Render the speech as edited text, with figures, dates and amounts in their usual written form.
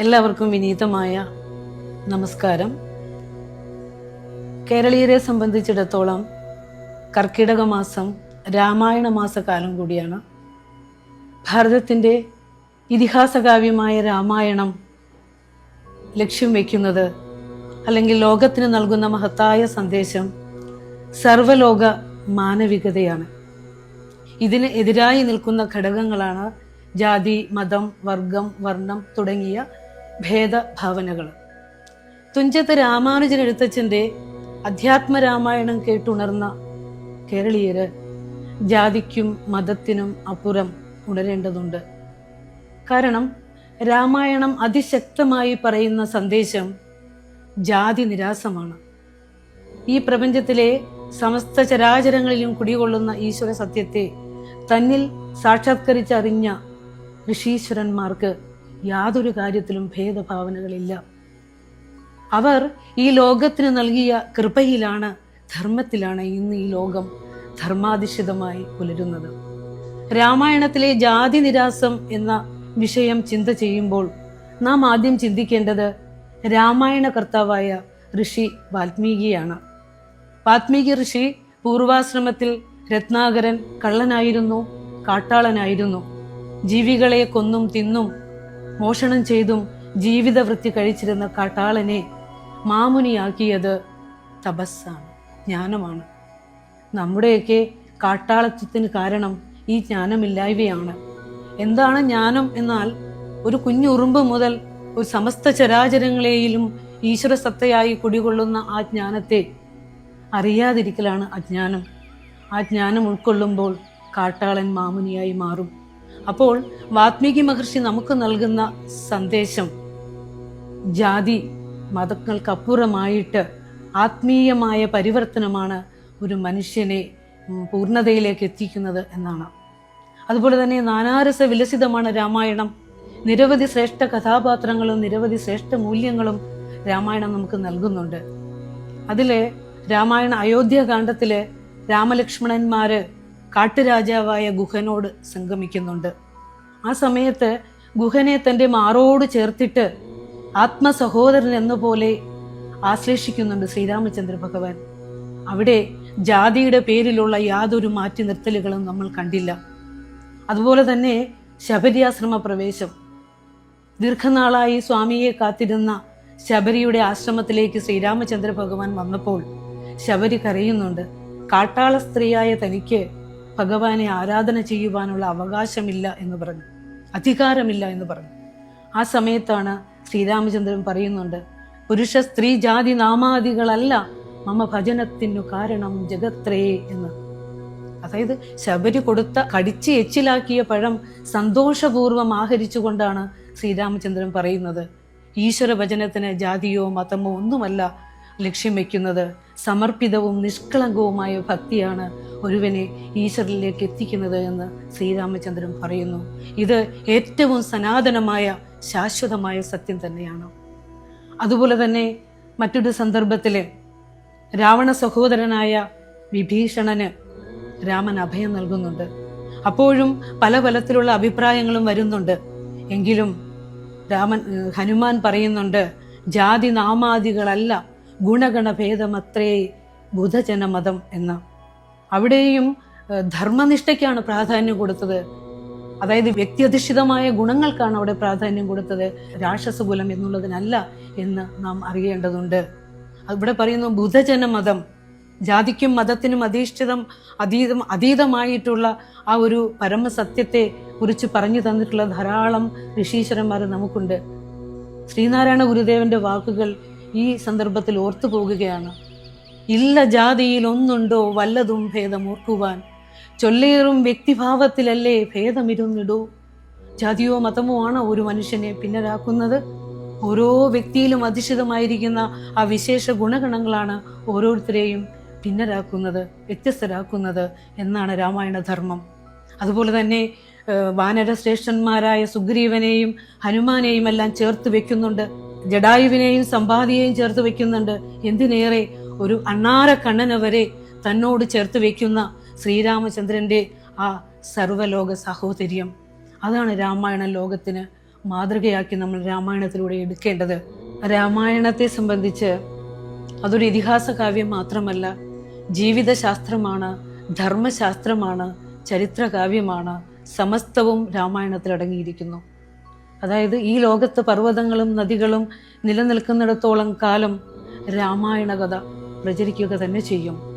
എല്ലാവർക്കും വിനീതമായ നമസ്കാരം. കേരളീയരെ സംബന്ധിച്ചിടത്തോളം കർക്കിടക മാസം രാമായണ മാസകാലം കൂടിയാണ്. ഭാരതത്തിൻ്റെ ഇതിഹാസകാവ്യമായ രാമായണം ലക്ഷ്യം വയ്ക്കുന്നത്, അല്ലെങ്കിൽ ലോകത്തിന് നൽകുന്ന മഹത്തായ സന്ദേശം സർവലോക മാനവികതയാണ്. ഇതിന് എതിരായി നിൽക്കുന്ന ഘടകങ്ങളാണ് ജാതി, മതം, വർഗം, വർണ്ണം തുടങ്ങിയ ഭേദഭാവനകൾ. തുഞ്ചത്ത് രാമാനുജൻ എഴുത്തച്ഛൻ്റെ അധ്യാത്മരാമായണം കേട്ടുണർന്ന കേരളീയര് ജാതിക്കും മതത്തിനും അപ്പുറം ഉണരേണ്ടതുണ്ട്. കാരണം രാമായണം അതിശക്തമായി പറയുന്ന സന്ദേശം ജാതി നിരാസമാണ്. ഈ പ്രപഞ്ചത്തിലെ സമസ്ത ചരാചരങ്ങളിലും കുടികൊള്ളുന്ന ഈശ്വര സത്യത്തെ തന്നിൽ സാക്ഷാത്കരിച്ചറിഞ്ഞ ഋഷീശ്വരന്മാർക്ക് യാതൊരു കാര്യത്തിലും ഭേദഭാവനകളില്ല. അവർ ഈ ലോകത്തിന് നൽകിയ കൃപയിലാണ്, ധർമ്മത്തിലാണ് ഇന്ന് ഈ ലോകം ധർമാധിഷ്ഠിതമായി പുലരുന്നത്. രാമായണത്തിലെ ജാതി നിരാസം എന്ന വിഷയം ചിന്ത ചെയ്യുമ്പോൾ നാം ആദ്യം ചിന്തിക്കേണ്ടത് രാമായണ കർത്താവായ ഋഷി വാൽമീകിയാണ്. വാൽമീകി ഋഷി പൂർവാശ്രമത്തിൽ രത്നാകരൻ കള്ളനായിരുന്നു, കാട്ടാളനായിരുന്നു. ജീവികളെ കൊന്നും തിന്നും മോഷണം ചെയ്തും ജീവിതവൃത്തി കഴിച്ചിരുന്ന കാട്ടാളനെ മാമുനിയാക്കിയത് തപസ്സാണ്, ജ്ഞാനമാണ്. നമ്മുടെയൊക്കെ കാട്ടാളത്വത്തിന് കാരണം ഈ ജ്ഞാനമില്ലായ്മയാണ്. എന്താണ് ജ്ഞാനം എന്നാൽ, ഒരു കുഞ്ഞു ഉറുമ്പ് മുതൽ ഒരു സമസ്ത ചരാചരങ്ങളെയും ഈശ്വര സത്തയായി കുടികൊള്ളുന്ന ആ ജ്ഞാനത്തെ അറിയാതിരിക്കലാണ് അജ്ഞാനം. ആ ജ്ഞാനം ഉൾക്കൊള്ളുമ്പോൾ കാട്ടാളൻ മാമുനിയായി മാറും. അപ്പോൾ വാൽമീകി മഹർഷി നമുക്ക് നൽകുന്ന സന്ദേശം ജാതി മതങ്ങൾക്കപ്പുറമായിട്ട് ആത്മീയമായ പരിവർത്തനമാണ് ഒരു മനുഷ്യനെ പൂർണ്ണതയിലേക്ക് എത്തിക്കുന്നത് എന്നാണ്. അതുപോലെ തന്നെ നാനാരസ വിലസിതമാണ് രാമായണം. നിരവധി ശ്രേഷ്ഠ കഥാപാത്രങ്ങളും നിരവധി ശ്രേഷ്ഠ മൂല്യങ്ങളും രാമായണം നമുക്ക് നൽകുന്നുണ്ട്. അതിലെ രാമായണ അയോധ്യാകാന്ഡത്തില് രാമലക്ഷ്മണന്മാര് കാട്ടുരാജാവായ ഗുഹനോട് സംഗമിക്കുന്നുണ്ട്. ആ സമയത്ത് ഗുഹനെ തൻ്റെ മാറോട് ചേർത്തിട്ട് ആത്മസഹോദരൻ എന്ന പോലെ ആശ്ലേഷിക്കുന്നുണ്ട് ശ്രീരാമചന്ദ്ര ഭഗവാൻ. അവിടെ ജാതിയുടെ പേരിലുള്ള യാതൊരു മാറ്റി നിർത്തലുകളും നമ്മൾ കണ്ടില്ല. അതുപോലെ തന്നെ ശബരിയാശ്രമ പ്രവേശം, ദീർഘനാളായി സ്വാമിയെ കാത്തിരുന്ന ശബരിയുടെ ആശ്രമത്തിലേക്ക് ശ്രീരാമചന്ദ്ര ഭഗവാൻ വന്നപ്പോൾ ശബരി കരയുന്നുണ്ട്. കാട്ടാള സ്ത്രീയായ തനിക്ക് ഭഗവാനെ ആരാധന ചെയ്യുവാനുള്ള അവകാശമില്ല എന്ന് പറഞ്ഞു, അധികാരമില്ല എന്ന് പറഞ്ഞു. ആ സമയത്താണ് ശ്രീരാമചന്ദ്രൻ പറയുന്നുണ്ട്, പുരുഷ സ്ത്രീ ജാതി നാമാദികളല്ല മമ ഭജനത്തിനു കാരണം ജഗത്രേ എന്ന്. അതായത് ശബരി കൊടുത്ത കടിച്ച് എച്ചിലാക്കിയ പഴം സന്തോഷപൂർവ്വം ആഹരിച്ചുകൊണ്ടാണ് ശ്രീരാമചന്ദ്രൻ പറയുന്നത്, ഈശ്വര ഭജനത്തിന് ജാതിയോ മതമോ ഒന്നുമല്ല ലക്ഷ്യം വയ്ക്കുന്നത്. സമർപ്പിതവും നിഷ്കളങ്കവുമായ ഭക്തിയാണ് ഒരുവനെ ഈശ്വരനിലേക്ക് എത്തിക്കുന്നത് എന്ന് ശ്രീരാമചന്ദ്രൻ പറയുന്നു. ഇത് ഏറ്റവും സനാതനമായ ശാശ്വതമായ സത്യം തന്നെയാണ്. അതുപോലെ തന്നെ മറ്റൊരു സന്ദർഭത്തില് രാവണ സഹോദരനായ വിഭീഷണന് രാമൻ അഭയം നൽകുന്നുണ്ട്. അപ്പോഴും പല തരത്തിലുള്ള അഭിപ്രായങ്ങളും വരുന്നുണ്ട്. എങ്കിലും ഹനുമാൻ പറയുന്നുണ്ട്, ജാതി നാമാദികളല്ല ഗുണഗണഭേദമത്രേ ബുധജനമതം എന്ന്. അവിടെയും ധർമ്മനിഷ്ഠയ്ക്കാണ് പ്രാധാന്യം കൊടുത്തത്. അതായത് വ്യക്തിയധിഷ്ഠിതമായ ഗുണങ്ങൾക്കാണ് അവിടെ പ്രാധാന്യം കൊടുത്തത്, രാക്ഷസകുലം എന്നുള്ളതിനല്ല എന്ന് നാം അറിയേണ്ടതുണ്ട്. അവിടെ പറയുന്നു ബുധജനമതം, ജാതിക്കും മതത്തിനും അതീതമായിട്ടുള്ള ആ ഒരു പരമസത്യത്തെ കുറിച്ച് പറഞ്ഞു തന്നിട്ടുള്ള ധാരാളം ഋഷീശ്വരന്മാർ നമുക്കുണ്ട്. ശ്രീനാരായണ ഗുരുദേവന്റെ വാക്കുകൾ ഈ സന്ദർഭത്തിൽ ഓർത്തു പോകുകയാണ്. ഇല്ല ജാതിയിൽ ഒന്നുണ്ടോ വല്ലതും ഭേദമോർക്കുവാൻ, ചൊല്ലേറും വ്യക്തിഭാവത്തിലല്ലേ ഭേദമിരുന്നിടൂ. ജാതിയോ മതമോ ആണ് ഒരു മനുഷ്യനെ ഭിന്നരാക്കുന്നത്. ഓരോ വ്യക്തിയിലും അധിഷ്ഠിതമായിരിക്കുന്ന ആ വിശേഷ ഗുണഗണങ്ങളാണ് ഓരോരുത്തരെയും ഭിന്നരാക്കുന്നത്, വ്യത്യസ്തരാക്കുന്നത് എന്നാണ് രാമായണ ധർമ്മം. അതുപോലെ തന്നെ വാനര ശ്രേഷ്ഠന്മാരായ സുഗ്രീവനെയും ഹനുമാനെയും എല്ലാം ചേർത്ത് വെക്കുന്നുണ്ട്. ജഡായുവിനെയും സമ്പാദിയെയും ചേർത്ത് വെക്കുന്നുണ്ട്. എന്തിനേറെ ഒരു അണ്ണാര കണ്ണനെ വരെ തന്നോട് ചേർത്ത് വെക്കുന്ന ശ്രീരാമചന്ദ്രന്റെ ആ സർവലോക സാഹോദര്യം, അതാണ് രാമായണ ലോകത്തിന് മാതൃകയാക്കി നമ്മൾ രാമായണത്തിലൂടെ എടുക്കേണ്ടത്. രാമായണത്തെ സംബന്ധിച്ച് അതൊരു ഇതിഹാസ കാവ്യം മാത്രമല്ല, ജീവിതശാസ്ത്രമാണ്, ധർമ്മശാസ്ത്രമാണ്, ചരിത്രകാവ്യമാണ്. സമസ്തവും രാമായണത്തിൽ അടങ്ങിയിരിക്കുന്നു. അതായത് ഈ ലോകത്ത് പർവ്വതങ്ങളും നദികളും നിലനിൽക്കുന്നിടത്തോളം കാലം രാമായണ കഥ പ്രചരിക്കുക തന്നെ ചെയ്യും.